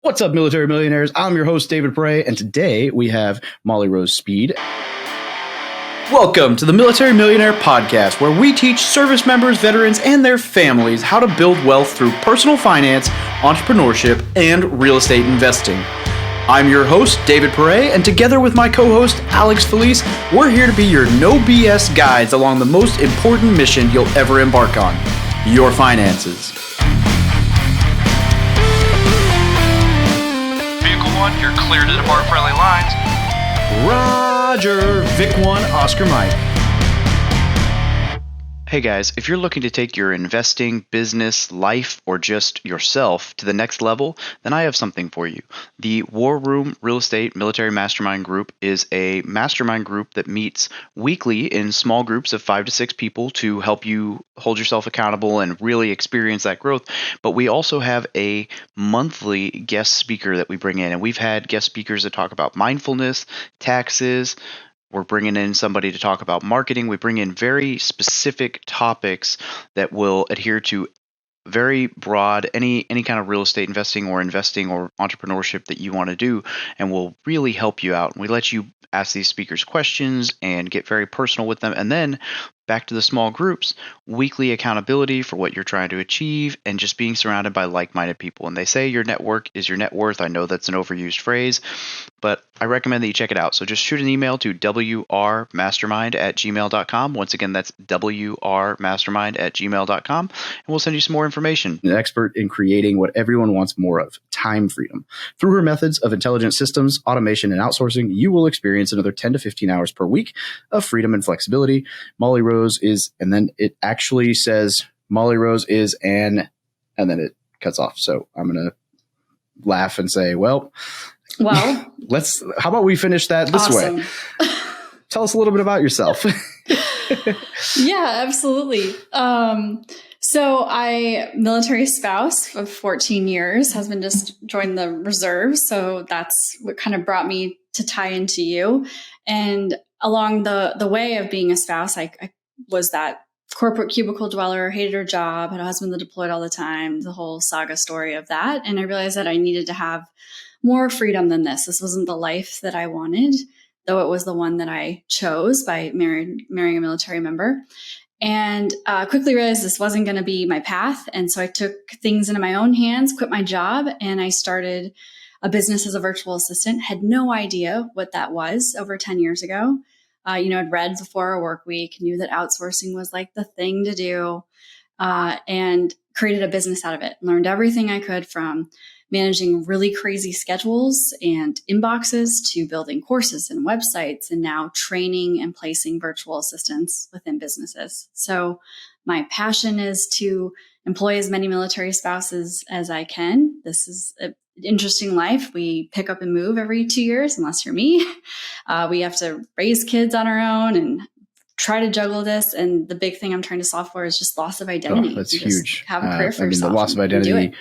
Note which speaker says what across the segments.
Speaker 1: What's up, military millionaires? I'm your host, David Pere, and today we have Molly Rose Speed. Welcome to the Military Millionaire Podcast, where we teach service members, veterans, and their families how to build wealth through personal finance, entrepreneurship, and real estate investing. I'm your host, David Pere, and together with my co-host, Alex Felice, we're here to be your no BS guides along the most important mission you'll ever embark on, your finances.
Speaker 2: Vehicle 1, you're clear to depart friendly lines.
Speaker 1: Roger, Vic 1, Oscar Mike.
Speaker 3: Hey guys, if you're looking to take your investing, business, life, or just yourself to the next level, then I have something for you. The War Room Real Estate Military Mastermind Group is a mastermind group that meets weekly in small groups of 5 to 6 people to help you hold yourself accountable and really experience that growth. But we also have a monthly guest speaker that we bring in, and we've had guest speakers that talk about mindfulness, taxes. We're bringing in somebody to talk about marketing. We bring in very specific topics that will adhere to very broad, any kind of real estate investing or entrepreneurship that you want to do, and will really help you out. We let you ask these speakers questions and get very personal with them. And then back to the small groups, weekly accountability for what you're trying to achieve, and just being surrounded by like-minded people. And they say your network is your net worth. I know that's an overused phrase, but I recommend that you check it out. So just shoot an email to wrmastermind@gmail.com. Once again, that's wrmastermind@gmail.com, and we'll send you some more information.
Speaker 1: An expert in creating what everyone wants more of, time freedom. Through her methods of intelligent systems, automation, and outsourcing, you will experience another 10 to 15 hours per week of freedom and flexibility. Molly Rose is, and then it actually says Molly Rose is and then it cuts off. So I'm going to laugh and say, well, how about we finish that this way? Tell us a little bit about yourself.
Speaker 4: Yeah, absolutely. So military spouse of 14 years, husband just joined the reserves. So that's what kind of brought me to tie into you. And along the way of being a spouse, I was that corporate cubicle dweller, hated her job, had a husband that deployed all the time, the whole saga story of that. And I realized that I needed to have more freedom than this. This wasn't the life that I wanted, though it was the one that I chose by marrying a military member. And quickly realized this wasn't going to be my path. And so I took things into my own hands, quit my job, and I started a business as a virtual assistant. Had no idea what that was over 10 years ago. I'd read the 4-Hour Work Week, knew that outsourcing was like the thing to do, and created a business out of it. Learned everything I could, from managing really crazy schedules and inboxes to building courses and websites, and now training and placing virtual assistants within businesses. So my passion is to employ as many military spouses as I can. This is an interesting life. We pick up and move every 2 years, unless you're me. We have to raise kids on our own and try to juggle this. And the big thing I'm trying to solve for is just loss of identity.
Speaker 1: That's huge.
Speaker 4: Have a career for yourself.
Speaker 1: The loss of identity,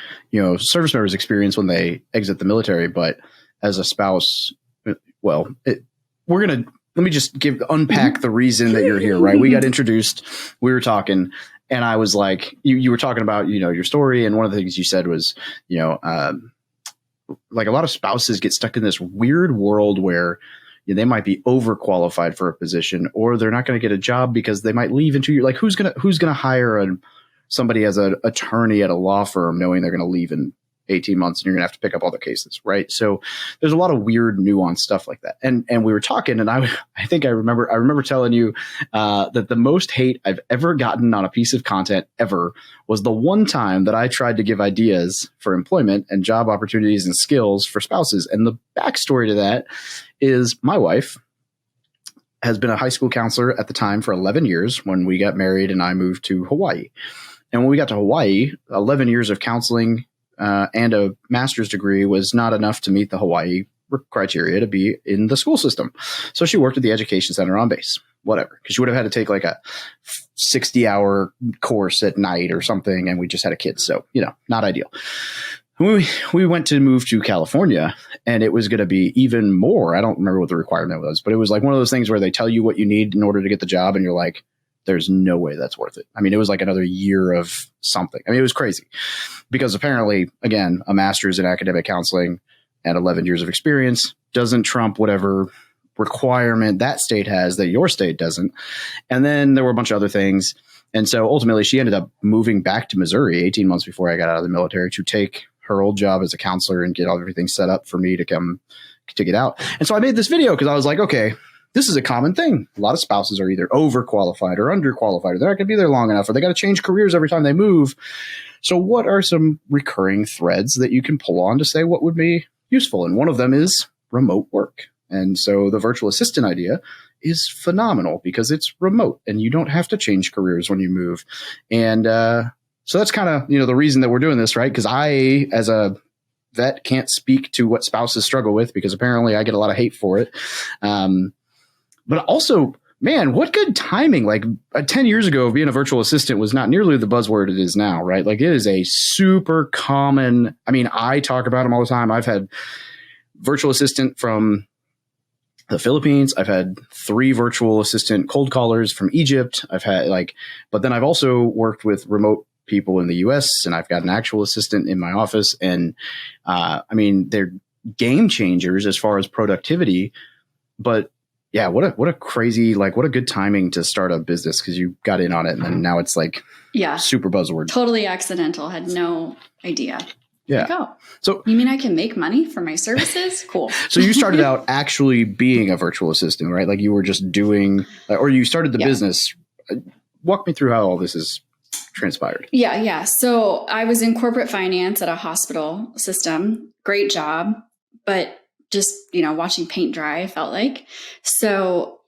Speaker 1: service members experience when they exit the military, but as a spouse, let me just unpack the reason that you're here, right? We got introduced, we were talking, and I was like, you were talking about, your story. And one of the things you said was, like a lot of spouses get stuck in this weird world where they might be overqualified for a position, or they're not going to get a job because they might leave in 2 years. Like who's going to hire somebody as an attorney at a law firm knowing they're going to leave in 18 months and you're going to have to pick up all the cases, right? So there's a lot of weird nuanced stuff like that. And we were talking, and I think I remember telling you that the most hate I've ever gotten on a piece of content ever was the one time that I tried to give ideas for employment and job opportunities and skills for spouses. And the backstory to that is my wife has been a high school counselor at the time for 11 years when we got married and I moved to Hawaii. And when we got to Hawaii, 11 years of counseling and a master's degree was not enough to meet the Hawaii criteria to be in the school system. So she worked at the education center on base, whatever, because she would have had to take like a 60-hour course at night or something. And we just had a kid. So, not ideal. We went to move to California, and it was going to be even more. I don't remember what the requirement was, but it was like one of those things where they tell you what you need in order to get the job. And you're like, there's no way that's worth it. I mean, it was like another year of something. I mean, it was crazy because apparently, again, a master's in academic counseling and 11 years of experience doesn't trump whatever requirement that state has that your state doesn't. And then there were a bunch of other things. And so ultimately she ended up moving back to Missouri 18 months before I got out of the military to take her old job as a counselor and get everything set up for me to come to get out. And so I made this video because I was like, okay, this is a common thing. A lot of spouses are either overqualified or underqualified, or they're not going to be there long enough, or they got to change careers every time they move. So what are some recurring threads that you can pull on to say what would be useful? And one of them is remote work. And so the virtual assistant idea is phenomenal because it's remote and you don't have to change careers when you move. And so that's kind of, the reason that we're doing this, right? Because I, as a vet, can't speak to what spouses struggle with because apparently I get a lot of hate for it. But also, man, what good timing. Like 10 years ago, being a virtual assistant was not nearly the buzzword it is now, right? Like it is a super common, I mean, I talk about them all the time. I've had virtual assistant from the Philippines. I've had 3 virtual assistant cold callers from Egypt. I've had but then I've also worked with remote people in the US and I've got an actual assistant in my office. And I mean, they're game changers as far as productivity, but yeah, what a crazy, what a good timing to start a business because you got in on it and then now it's super buzzword.
Speaker 4: Totally accidental. Had no idea.
Speaker 1: Yeah.
Speaker 4: Oh,
Speaker 1: so
Speaker 4: you mean I can make money for my services? Cool.
Speaker 1: So you started out actually being a virtual assistant, right? Like you were just doing, or you started the business. Walk me through how all this is transpired.
Speaker 4: Yeah. So I was in corporate finance at a hospital system. Great job, but just, watching paint dry, I felt like. So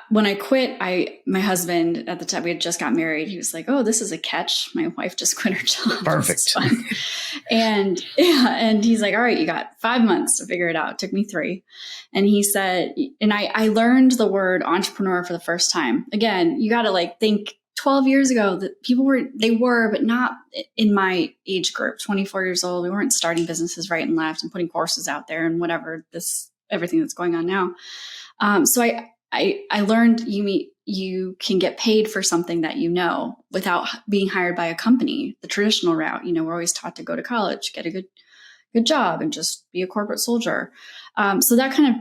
Speaker 4: when I quit, my husband at the time, we had just got married. He was like, "Oh, this is a catch. My wife just quit her job."
Speaker 1: Perfect.
Speaker 4: and he's like, "All right, you got 5 months to figure it out." It took me 3. And he said, and I learned the word entrepreneur for the first time. Again, you got to think 12 years ago that people were, but not in my age group, 24 years old. We weren't starting businesses right and left and putting courses out there and everything that's going on now. So I learned you can get paid for something that without being hired by a company, the traditional route. We're always taught to go to college, get a good job, and just be a corporate soldier. So that kind of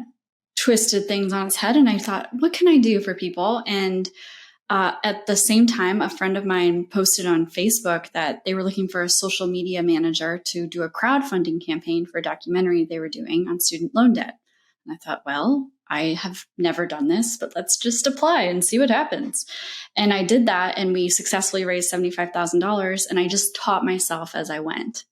Speaker 4: twisted things on its head. And I thought, what can I do for people? And at the same time, a friend of mine posted on Facebook that they were looking for a social media manager to do a crowdfunding campaign for a documentary they were doing on student loan debt. And I thought, well, I have never done this, but let's just apply and see what happens. And I did that, and we successfully raised $75,000. And I just taught myself as I went.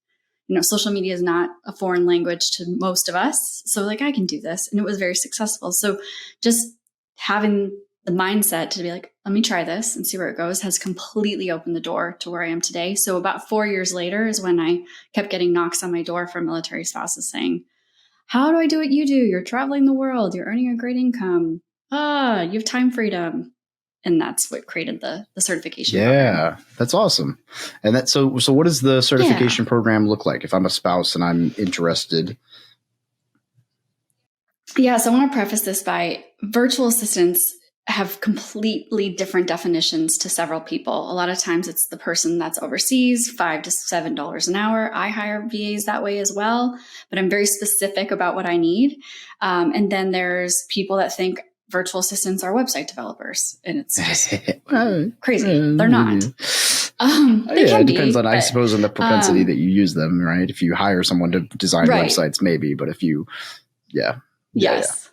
Speaker 4: Social media is not a foreign language to most of us. So I can do this. And it was very successful. So just having the mindset to be like, let me try this and see where it goes has completely opened the door to where I am today. So about 4 years later is when I kept getting knocks on my door from military spouses saying, "How do I do what you do? You're traveling the world. You're earning a great income. You have time freedom." And that's what created the certification program.
Speaker 1: That's awesome. And so what does the certification program look like if I'm a spouse and I'm interested?
Speaker 4: Yeah. So I want to preface this by virtual assistants have completely different definitions to several people. A lot of times it's the person that's overseas, $5 to $7 an hour. I hire VAs that way as well, but I'm very specific about what I need. And then there's people that think virtual assistants are website developers, and it's just crazy. They're not.
Speaker 1: It depends on, I suppose, on the propensity that you use them, right? If you hire someone to design websites, maybe, but if you,
Speaker 4: Yes.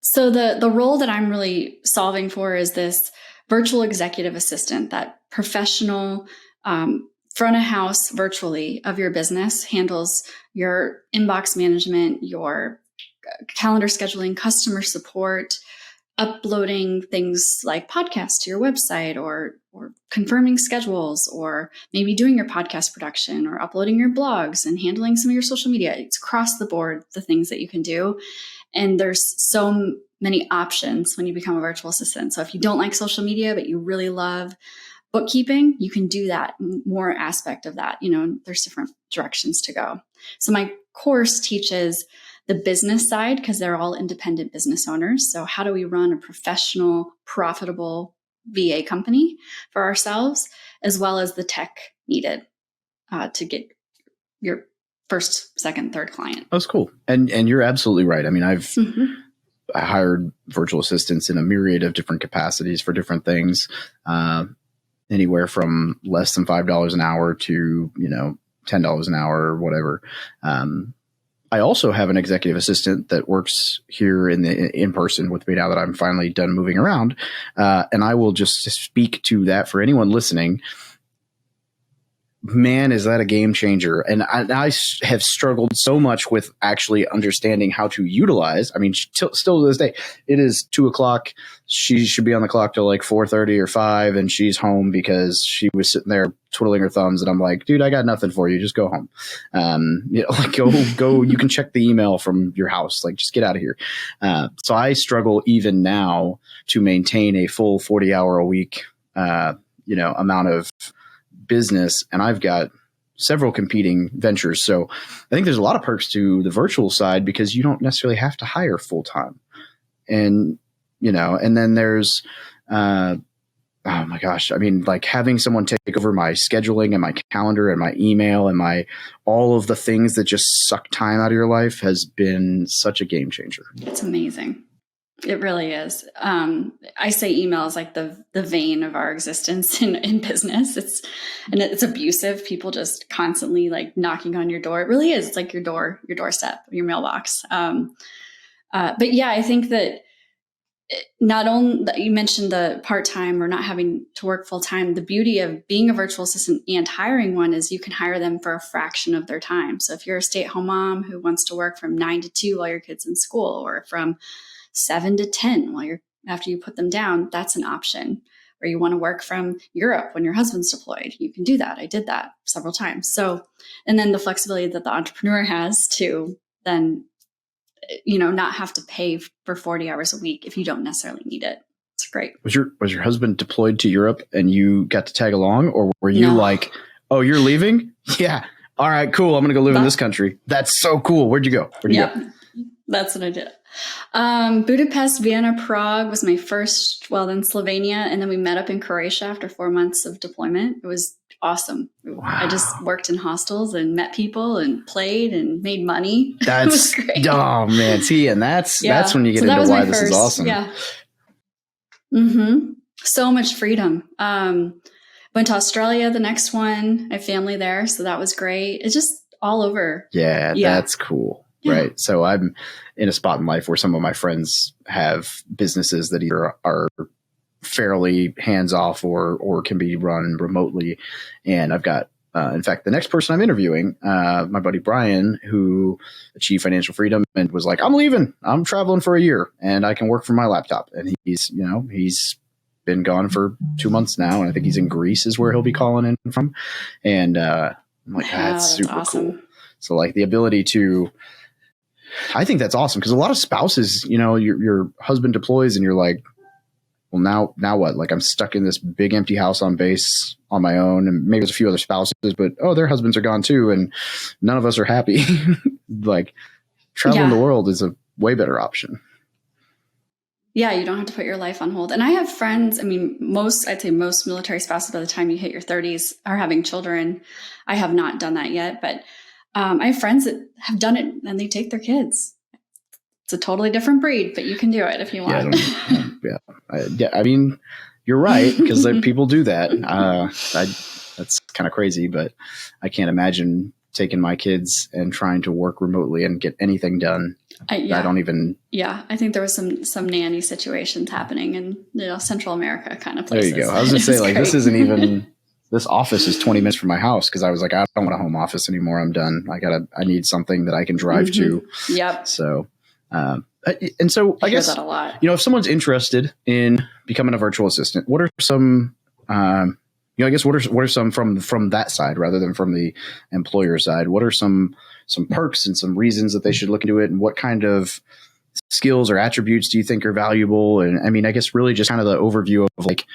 Speaker 4: So the role that I'm really solving for is this virtual executive assistant, that professional front of house virtually of your business, handles your inbox management, your calendar scheduling, customer support, uploading things like podcasts to your website, or confirming schedules, or maybe doing your podcast production, or uploading your blogs and handling some of your social media. It's across the board, the things that you can do. And there's so many options when you become a virtual assistant. So if you don't like social media, but you really love bookkeeping, you can do that more aspect of that. There's different directions to go. So my course teaches the business side, because they're all independent business owners. So how do we run a professional, profitable VA company for ourselves, as well as the tech needed to get your first, second, third client.
Speaker 1: That's cool. And you're absolutely right. I mean, I hired virtual assistants in a myriad of different capacities for different things, anywhere from less than $5 an hour to, $10 an hour or whatever. I also have an executive assistant that works here in person with me now that I'm finally done moving around. And I will just speak to that for anyone listening. Man, is that a game changer. And I have struggled so much with actually understanding how to utilize. I mean, still to this day, it is 2:00. She should be on the clock till like 4:30 or 5, and she's home because she was sitting there twiddling her thumbs. And I'm like, dude, I got nothing for you. Just go home. Go. You can check the email from your house. Like, just get out of here. So I struggle even now to maintain a full 40-hour a week, amount of business, and I've got several competing ventures. So I think there's a lot of perks to the virtual side because you don't necessarily have to hire full time. And, and then there's, oh my gosh, I mean, like having someone take over my scheduling and my calendar and my email and all of the things that just suck time out of your life has been such a game changer.
Speaker 4: It's amazing. It really is. I say email is like the vein of our existence in business. It's abusive. People just constantly like knocking on your door. It really is. It's like your doorstep, your mailbox. But yeah, I think that not only that you mentioned the part-time or not having to work full-time, the beauty of being a virtual assistant and hiring one is you can hire them for a fraction of their time. So if you're a stay-at-home mom who wants to work from 9 to 2 while your kid's in school, or from 7 to 10 after you put them down, that's an option. Or you want to work from Europe when your husband's deployed, you can do that. I did that several times. So, and then the flexibility that the entrepreneur has to then, not have to pay for 40 hours a week if you don't necessarily need it. It's great.
Speaker 1: Was your husband deployed to Europe and you got to tag along, or were you like, oh, you're leaving? Yeah. All right, cool. I'm going to go live in this country. That's so cool. Where'd you go? Go?
Speaker 4: That's what I did. Budapest, Vienna, Prague was my first, then Slovenia. And then we met up in Croatia after 4 months of deployment. It was awesome. Wow. I just worked in hostels and met people and played and made money. It was great.
Speaker 1: Oh man. See, and that's when you get into why this is awesome.
Speaker 4: Yeah. So much freedom. Went to Australia, the next one. I have family there. So that was great. It's just all over.
Speaker 1: Yeah. That's cool. Yeah. Right. So I'm in a spot in life where some of my friends have businesses that either are fairly hands off or can be run remotely. And I've got, in fact, the next person I'm interviewing, my buddy Brian, who achieved financial freedom and was like, I'm leaving. I'm traveling for a year and I can work from my laptop. And he's been gone for 2 months now. And I think he's in Greece is where he'll be calling in from. And I'm like, that's super awesome. Cool. So like the ability to, I think that's awesome because a lot of spouses, your husband deploys and you're like, well, now what? Like I'm stuck in this big empty house on base on my own, and maybe there's a few other spouses, but their husbands are gone too, and none of us are happy. Like traveling the world is a way better option.
Speaker 4: Yeah, you don't have to put your life on hold. And I have friends. I mean, I'd say most military spouses by the time you hit your 30s are having children. I have not done that yet, but I have friends that have done it and they take their kids. It's a totally different breed, but you can do it if you want.
Speaker 1: I mean, you're right because people do that. That's kind of crazy, but I can't imagine taking my kids and trying to work remotely and get anything done. I don't even. Yeah,
Speaker 4: I think there was some nanny situations happening in Central America kind of places.
Speaker 1: There you go. I was going to say like this isn't even. This office is 20 minutes from my house because I was like, I don't want a home office anymore. I'm done. I need something that I can drive to.
Speaker 4: Yep.
Speaker 1: So, and so I guess,
Speaker 4: that a lot.
Speaker 1: If someone's interested in becoming a virtual assistant, what are some, I guess what are some from that side rather than from the employer side? What are some perks and some reasons that they should look into it, and what kind of skills or attributes do you think are valuable? And I mean, I guess really just kind of the overview of like,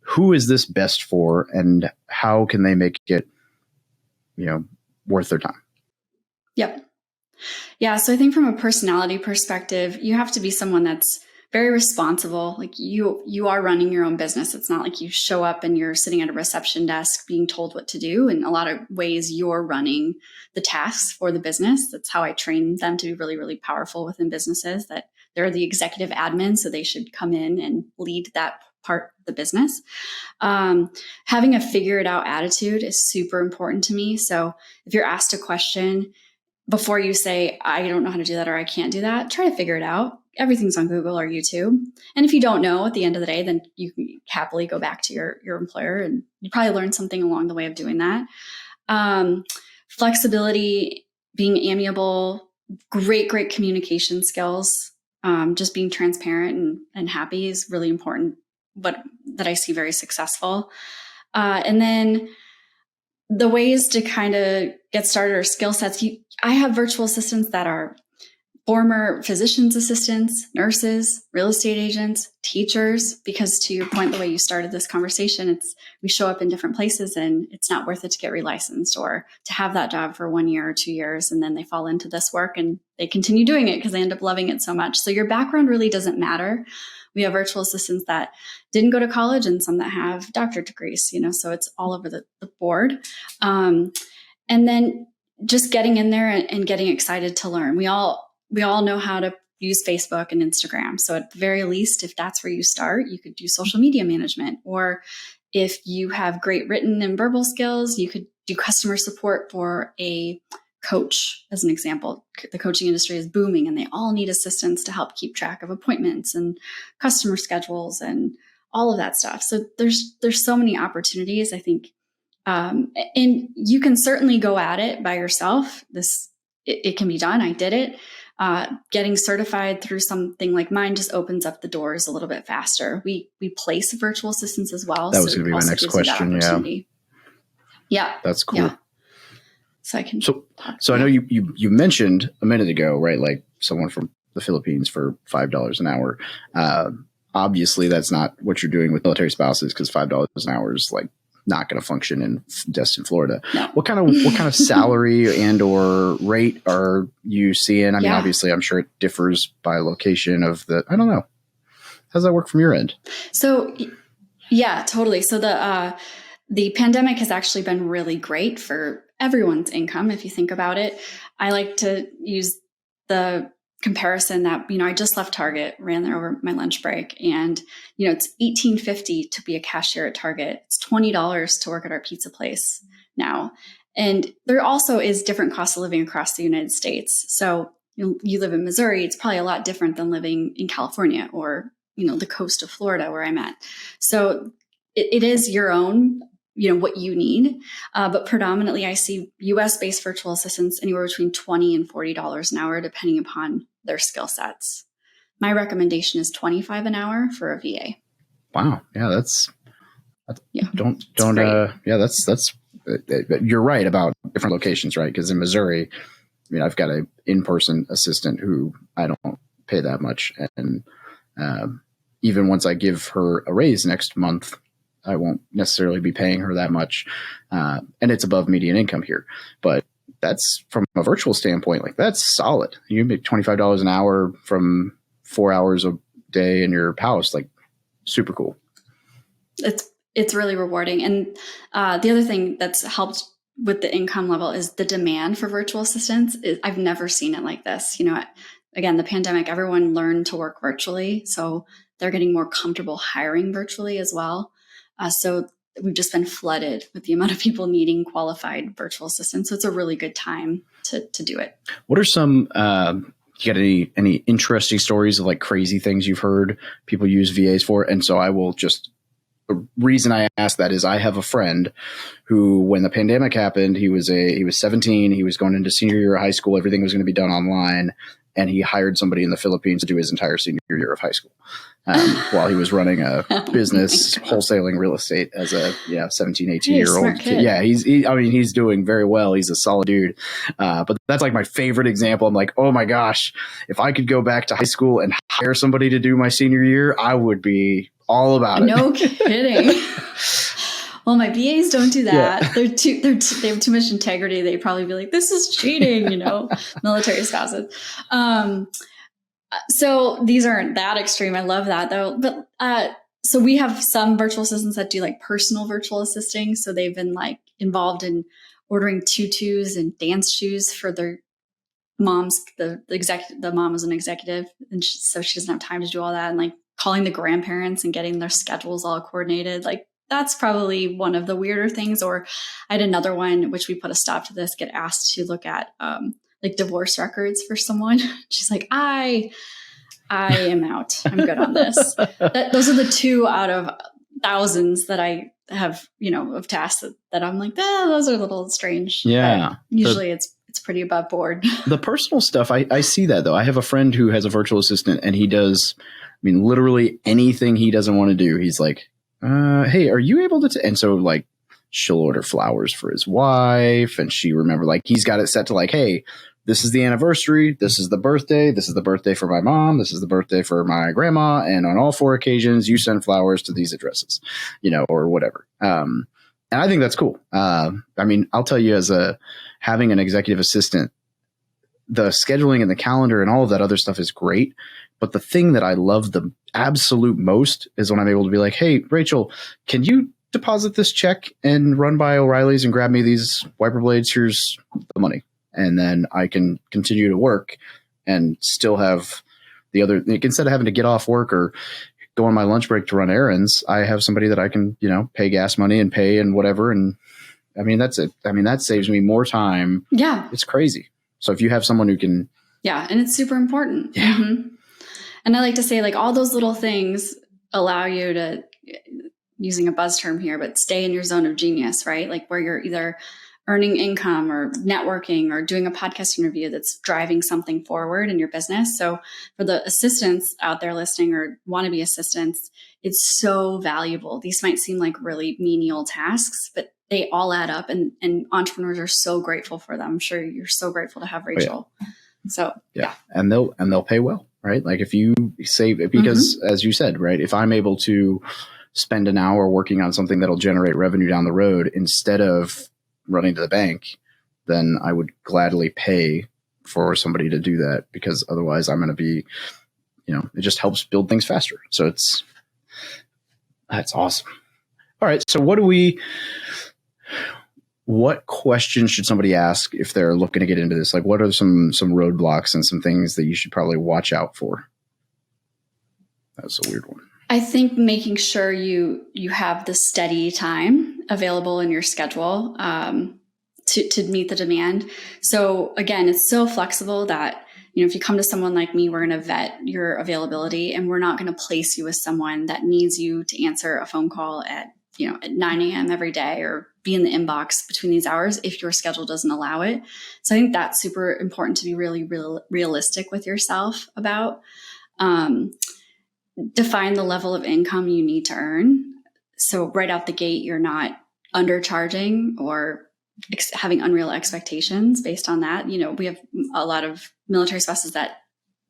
Speaker 1: who is this best for and how can they make it, worth their time?
Speaker 4: Yep. Yeah. So I think from a personality perspective, you have to be someone that's very responsible. Like you are running your own business. It's not like you show up and you're sitting at a reception desk being told what to do. In a lot of ways, you're running the tasks for the business. That's how I train them to be really, really powerful within businesses, that they're the executive admin. So they should come in and lead that part of the business. Having a figure it out attitude is super important to me. So if you're asked a question, before you say, I don't know how to do that or I can't do that, try to figure it out. Everything's on Google or YouTube. And if you don't know at the end of the day, then you can happily go back to your employer, and you probably learn something along the way of doing that. Flexibility, being amiable, great communication skills, just being transparent and happy is really important, but that I see very successful. And then the ways to kind of get started or skill sets. I have virtual assistants that are former physician's assistants, nurses, real estate agents, teachers, because to your point, the way you started this conversation, we show up in different places and it's not worth it to get relicensed or to have that job for 1 year or 2 years. And then they fall into this work and they continue doing it because they end up loving it so much. So your background really doesn't matter. We have virtual assistants that didn't go to college and some that have doctorate degrees, so it's all over the board. And then just getting in there and getting excited to learn. We all know how to use Facebook and Instagram. So at the very least, if that's where you start, you could do social media management. Or if you have great written and verbal skills, you could do customer support for a coach, as an example. The coaching industry is booming and they all need assistants to help keep track of appointments and customer schedules and all of that stuff. So there's so many opportunities, I think. And you can certainly go at it by yourself. It can be done. I did it. Getting certified through something like mine just opens up the doors a little bit faster. We place virtual assistants as well.
Speaker 1: That was going to be my next question.
Speaker 4: Yeah.
Speaker 1: That's cool.
Speaker 4: Yeah. So I can.
Speaker 1: So I know you mentioned a minute ago, right? Like someone from the Philippines for $5 an hour. Obviously, that's not what you're doing with military spouses, because $5 an hour is like not going to function in Destin, Florida. No. What kind of salary and or rate are you seeing? I mean, obviously, I'm sure it differs by location of the. I don't know. How does that work from your end?
Speaker 4: So, yeah, totally. So the pandemic has actually been really great for everyone's income. If you think about it, I like to use the comparison that, I just left Target, ran there over my lunch break, and, it's $18.50 to be a cashier at Target. It's $20 to work at our pizza place now. And there also is different cost of living across the United States. So you live in Missouri, it's probably a lot different than living in California or, the coast of Florida where I'm at. So it is your own, what you need. But predominantly I see US-based virtual assistants anywhere between $20 and $40 an hour, depending upon their skill sets. My recommendation is $25 an hour for a VA.
Speaker 1: Wow. Yeah. That's you're right about different locations, right? Because in Missouri, I've got an in-person assistant who I don't pay that much. And even once I give her a raise next month, I won't necessarily be paying her that much. And it's above median income here. But that's from a virtual standpoint, like that's solid. You make $25 an hour from 4 hours a day in your house, like super cool.
Speaker 4: It's really rewarding. And the other thing that's helped with the income level is the demand for virtual assistants. I've never seen it like this. Again, the pandemic, everyone learned to work virtually. So they're getting more comfortable hiring virtually as well. So we've just been flooded with the amount of people needing qualified virtual assistants. So it's a really good time to do it.
Speaker 1: What are some, you got any interesting stories of like crazy things you've heard people use VAs for? And so I will the reason I ask that is I have a friend who, when the pandemic happened, he was 17. He was going into senior year of high school. Everything was going to be done online. And he hired somebody in the Philippines to do his entire senior year of high school while he was running a business wholesaling real estate as a 17, 18-year-old kid. Yeah, he's doing very well. He's a solid dude. But that's like my favorite example. I'm like, oh my gosh, if I could go back to high school and hire somebody to do my senior year, I would be all about it.
Speaker 4: No kidding. well, my BAs don't do that.
Speaker 1: Yeah.
Speaker 4: They have too much integrity. They'd probably be like, this is cheating, military spouses. So these aren't that extreme. I love that though. But, so we have some virtual assistants that do like personal virtual assisting. So they've been like involved in ordering tutus and dance shoes for their moms. The mom was an executive, and so she doesn't have time to do all that. And like calling the grandparents and getting their schedules all coordinated. Like that's probably one of the weirder things. Or I had another one, which we put a stop to this, get asked to look at like divorce records for someone. She's like, I am out. I'm good on this. Those are the 2 out of thousands that I have, of tasks that I'm like, those are a little strange.
Speaker 1: Yeah.
Speaker 4: But usually it's pretty above board.
Speaker 1: The personal stuff, I see that though. I have a friend who has a virtual assistant and he does, literally anything he doesn't want to do. He's like, hey, are you able to? And so like she'll order flowers for his wife, and she remember like he's got it set to like, hey, this is the anniversary. This is the birthday. This is the birthday for my mom. This is the birthday for my grandma. And on all 4 occasions, you send flowers to these addresses, or whatever. And I think that's cool. I'll tell you, as having an executive assistant, the scheduling and the calendar and all of that other stuff is great. But the thing that I love the absolute most is when I'm able to be like, hey, Rachel, can you deposit this check and run by O'Reilly's and grab me these wiper blades? Here's the money. And then I can continue to work and still have the other, instead of having to get off work or go on my lunch break to run errands, I have somebody that I can, pay gas money and pay and whatever. And that's it. That saves me more time.
Speaker 4: Yeah.
Speaker 1: It's crazy. So if you have someone who can.
Speaker 4: Yeah. And it's super important.
Speaker 1: Yeah.
Speaker 4: Mm-hmm. And I like to say like all those little things allow you to, using a buzz term here, but stay in your zone of genius, right? Like where you're either earning income or networking or doing a podcast interview that's driving something forward in your business. So for the assistants out there listening or wannabe assistants, it's so valuable. These might seem like really menial tasks, but they all add up, and entrepreneurs are so grateful for them. I'm sure you're so grateful to have Rachel. Oh, yeah. So
Speaker 1: yeah. And they'll pay well, right? Like if you save it, because as you said, right, if I'm able to spend an hour working on something that'll generate revenue down the road instead of running to the bank, then I would gladly pay for somebody to do that, because otherwise I'm going to be, it just helps build things faster. So that's awesome. All right. So what questions should somebody ask if they're looking to get into this? Like what are some roadblocks and some things that you should probably watch out for? That's a weird one.
Speaker 4: I think making sure you have the steady time available in your schedule to meet the demand. So again, it's so flexible that, if you come to someone like me, we're going to vet your availability, and we're not going to place you with someone that needs you to answer a phone call at 9 a.m. every day or be in the inbox between these hours if your schedule doesn't allow it. So I think that's super important to be really realistic with yourself about. Define the level of income you need to earn. So right out the gate, you're not undercharging or having unreal expectations based on that. We have a lot of military spouses that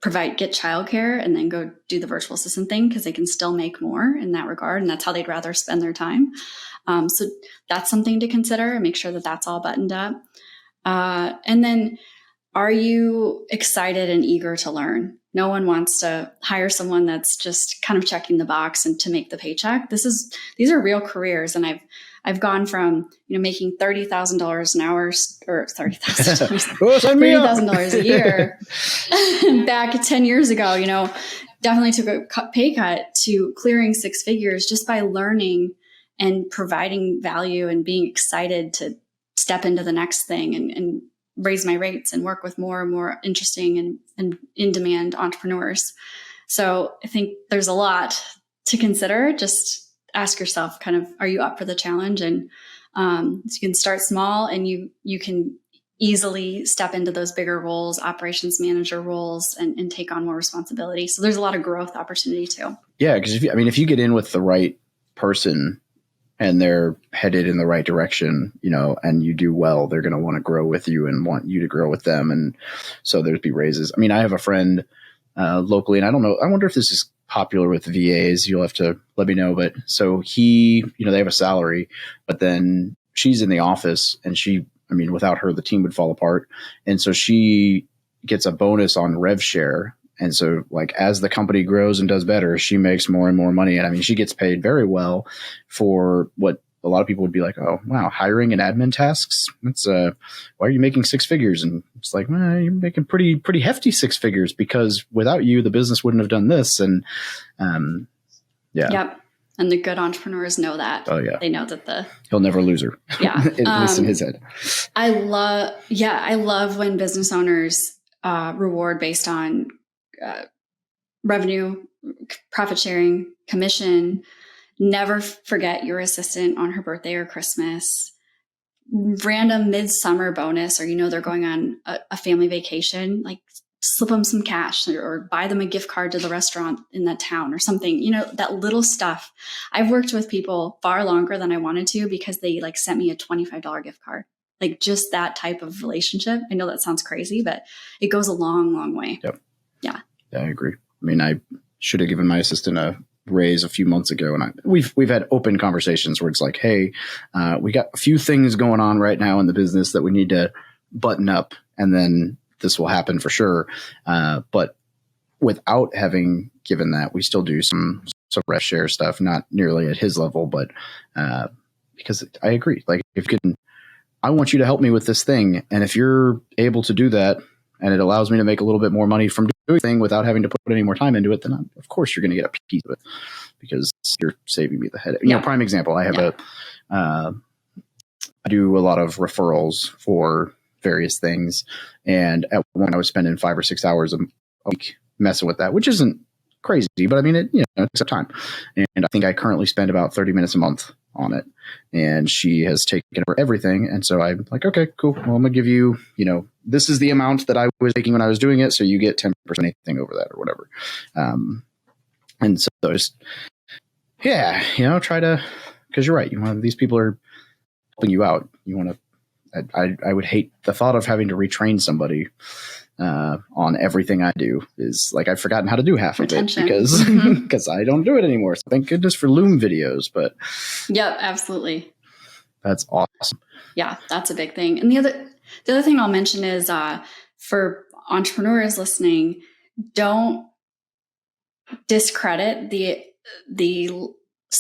Speaker 4: get childcare and then go do the virtual assistant thing because they can still make more in that regard. And that's how they'd rather spend their time. So that's something to consider and make sure that that's all buttoned up. And then, are you excited and eager to learn? No one wants to hire someone that's just kind of checking the box and to make the paycheck. These are real careers. And I've gone from, making $30,000 an hour or $30,000 a year back 10 years ago, definitely took a pay cut to clearing 6 figures just by learning and providing value and being excited to step into the next thing and raise my rates and work with more and more interesting and in-demand entrepreneurs. So I think there's a lot to consider. Just ask yourself kind of, are you up for the challenge? And so you can start small and you can easily step into those bigger roles, operations manager roles, and take on more responsibility. So there's a lot of growth opportunity too.
Speaker 1: Yeah. Because if you get in with the right person and they're headed in the right direction, and you do well, they're going to want to grow with you and want you to grow with them. And so there'd be raises. I have a friend locally, and I don't know, I wonder if this is popular with VAs, you'll have to let me know. But so he, they have a salary, but then she's in the office and without her, the team would fall apart. And so she gets a bonus on rev share. And so like as the company grows and does better, she makes more and more money. And she gets paid very well for what a lot of people would be like, oh, wow, hiring and admin tasks. That's why are you making six figures? And it's like, well, you're making pretty hefty six figures because without you, the business wouldn't have done this. And yeah.
Speaker 4: Yep. And the good entrepreneurs know that.
Speaker 1: Oh yeah.
Speaker 4: They know that
Speaker 1: he'll never lose her.
Speaker 4: Yeah.
Speaker 1: At least in his head.
Speaker 4: I love when business owners reward based on revenue, profit sharing, commission. Never forget your assistant on her birthday or Christmas. Random midsummer bonus, or they're going on a family vacation, like slip them some cash or buy them a gift card to the restaurant in that town or something, that little stuff. I've worked with people far longer than I wanted to because they like sent me a $25 gift card. Like just that type of relationship. I know that sounds crazy, but it goes a long, long way.
Speaker 1: Yep.
Speaker 4: Yeah.
Speaker 1: Yeah, I agree. I should have given my assistant a raise a few months ago, and we've had open conversations where it's like, hey, we got a few things going on right now in the business that we need to button up, and then this will happen for sure. But without having given that, we still do some rev share stuff, not nearly at his level, but because I agree, like I want you to help me with this thing, and if you're able to do that, and it allows me to make a little bit more money from doing thing without having to put any more time into it, then of course you're going to get a piece of it because you're saving me the headache. Prime example, I have I do a lot of referrals for various things. And at one point I was spending 5 or 6 hours a week messing with that, which isn't crazy, but it takes up time. And I think I currently spend about 30 minutes a month on it, and she has taken over everything. And so I'm like, okay, cool. Well, I'm gonna give you, this is the amount that I was making when I was doing it. So you get 10% anything over that or whatever. And so just, try to, cause you're right. These people are helping you out. You want to, I would hate the thought of having to retrain somebody on everything I do. Is like I've forgotten how to do half of it because I don't do it anymore. So thank goodness for Loom videos. But
Speaker 4: yeah, absolutely.
Speaker 1: That's awesome.
Speaker 4: Yeah, that's a big thing. And the other thing I'll mention is for entrepreneurs listening, don't discredit the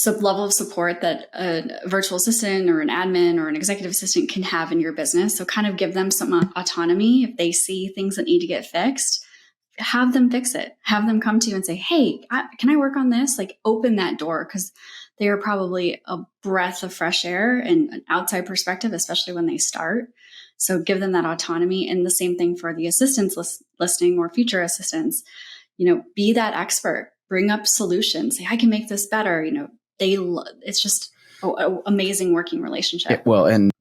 Speaker 4: level of support that a virtual assistant or an admin or an executive assistant can have in your business. So kind of give them some autonomy. If they see things that need to get fixed, have them fix it. Have them come to you and say, hey, can I work on this? Like open that door, because they are probably a breath of fresh air and an outside perspective, especially when they start. So give them that autonomy. And the same thing for the assistants listening or future assistants. Be that expert. Bring up solutions. Say, I can make this better. It's just an amazing working relationship.
Speaker 1: Yeah, well, and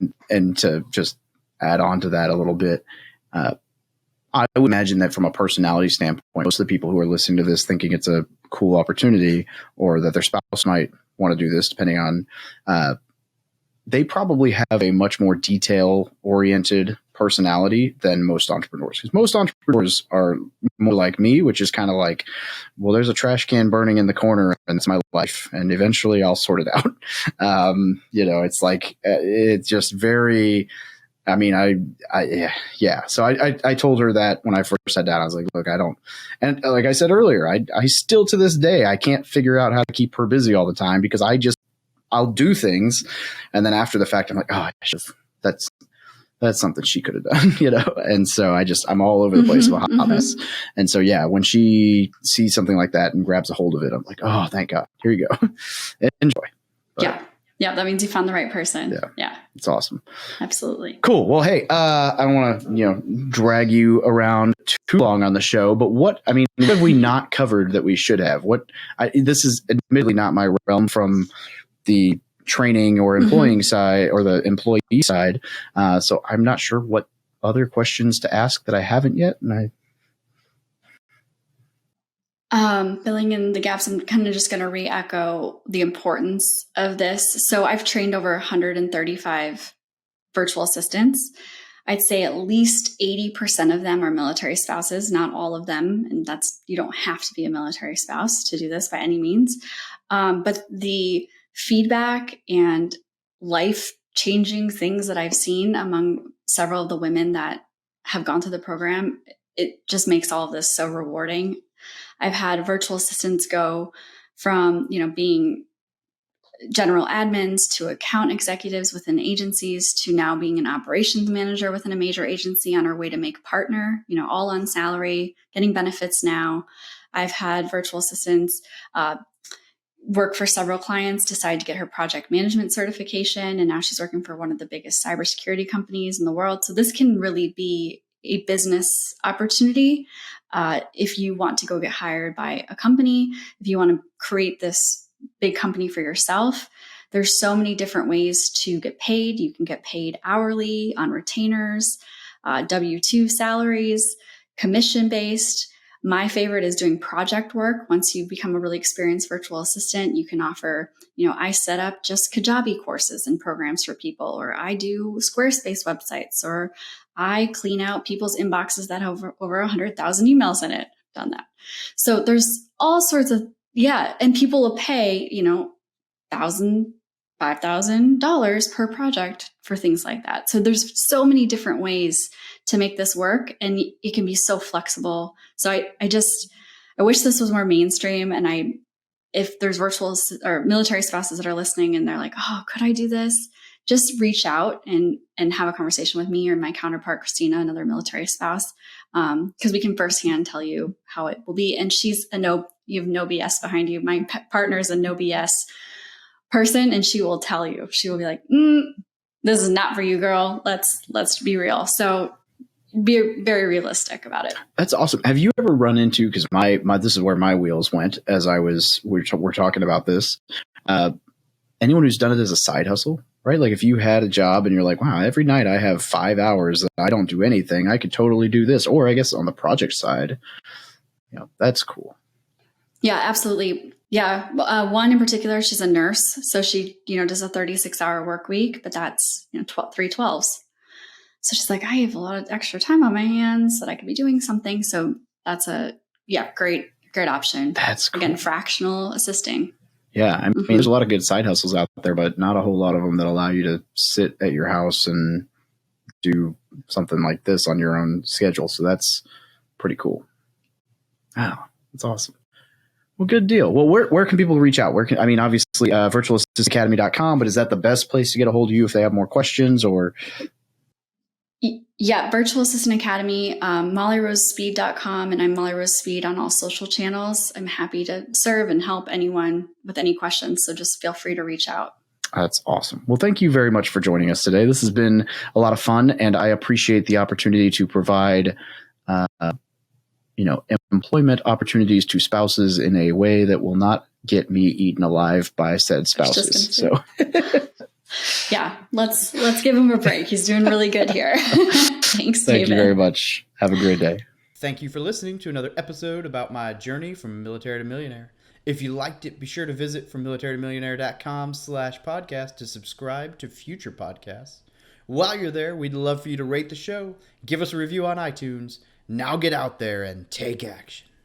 Speaker 1: to just add on to that a little bit, I would imagine that from a personality standpoint, most of the people who are listening to this thinking it's a cool opportunity or that their spouse might want to do this, depending on, they probably have a much more detail-oriented personality than most entrepreneurs. Because most entrepreneurs are more like me, which is kind of like, well, there's a trash can burning in the corner and it's my life. And eventually I'll sort it out. It's like, it's just very, So I told her that when I first sat down, I was like, look, I don't, and like I said earlier, I still to this day, I can't figure out how to keep her busy all the time because I'll do things. And then after the fact, I'm like, oh, that's something she could have done, And so I'm all over the place with a hot mess. And so, when she sees something like that and grabs a hold of it, I'm like, oh, thank God. Here you go. Enjoy. But,
Speaker 4: yeah. That means you found the right person.
Speaker 1: Yeah. It's awesome.
Speaker 4: Absolutely.
Speaker 1: Cool. Well, hey, I don't want to, drag you around too long on the show, but what have we not covered that we should have? This is admittedly not my realm from the training or employing side or the employee side. So I'm not sure what other questions to ask that I haven't yet. And
Speaker 4: filling in the gaps, I'm kind of just going to re-echo the importance of this. So I've trained over 135 virtual assistants. I'd say at least 80% of them are military spouses, not all of them. And you don't have to be a military spouse to do this by any means. But the feedback and life changing things that I've seen among several of the women that have gone through the program, it just makes all of this so rewarding. I've had virtual assistants go from, being general admins to account executives within agencies to now being an operations manager within a major agency on our way to make partner, all on salary, getting benefits now. I've had virtual assistants work for several clients, decide to get her project management certification, and now she's working for one of the biggest cybersecurity companies in the world. So this can really be a business opportunity if you want to go get hired by a company, if you want to create this big company for yourself. There's so many different ways to get paid. You can get paid hourly, on retainers, W-2 salaries, commission-based. My favorite is doing project work. Once you become a really experienced virtual assistant, you can offer, I set up just Kajabi courses and programs for people, or I do Squarespace websites, or I clean out people's inboxes that have over 100,000 emails in it. Done that. So there's all sorts of, and people will pay, $1,000, $5,000 per project for things like that. So there's so many different ways to make this work, and it can be so flexible. So I wish this was more mainstream. And if there's virtual or military spouses that are listening and they're like, oh, could I do this? Just reach out and have a conversation with me or my counterpart, Christina, another military spouse, because we can firsthand tell you how it will be. And you have no BS behind you. My partner is a no BS person, and she will tell you. She will be like, this is not for you, girl. Let's be real. So be very realistic about it.
Speaker 1: That's awesome. Have you ever run into, because my this is where my wheels went as we're talking about this. Anyone who's done it as a side hustle, right? Like if you had a job and you're like, wow, every night I have 5 hours that I don't do anything, I could totally do this. Or I guess on the project side, that's cool.
Speaker 4: Yeah, absolutely. Yeah. One in particular, she's a nurse. So she, does a 36-hour work week, but that's, 3 12s. So she's like, I have a lot of extra time on my hands that I could be doing something. So that's great option.
Speaker 1: That's cool.
Speaker 4: Again, fractional assisting.
Speaker 1: Yeah. I mean, there's a lot of good side hustles out there, but not a whole lot of them that allow you to sit at your house and do something like this on your own schedule. So that's pretty cool. Wow. That's awesome. Well, good deal. Well, where can people reach out? Obviously, virtualassistacademy.com, but is that the best place to get a hold of you if they have more questions or?
Speaker 4: Yeah, Virtual Assistant Academy, mollyrosespeed.com, and I'm Molly Rose Speed on all social channels. I'm happy to serve and help anyone with any questions. So just feel free to reach out.
Speaker 1: That's awesome. Well, thank you very much for joining us today. This has been a lot of fun, and I appreciate the opportunity to provide, employment opportunities to spouses in a way that will not get me eaten alive by said spouses. So.
Speaker 4: Yeah, let's give him a break. He's doing really good here. Thanks, David.
Speaker 1: Thank you very much. Have a great day.
Speaker 3: Thank you for listening to another episode about my journey from military to millionaire. If you liked it, be sure to visit FromMilitaryToMillionaire.com/podcast to subscribe to future podcasts. While you're there, we'd love for you to rate the show, give us a review on iTunes. Now get out there and take action.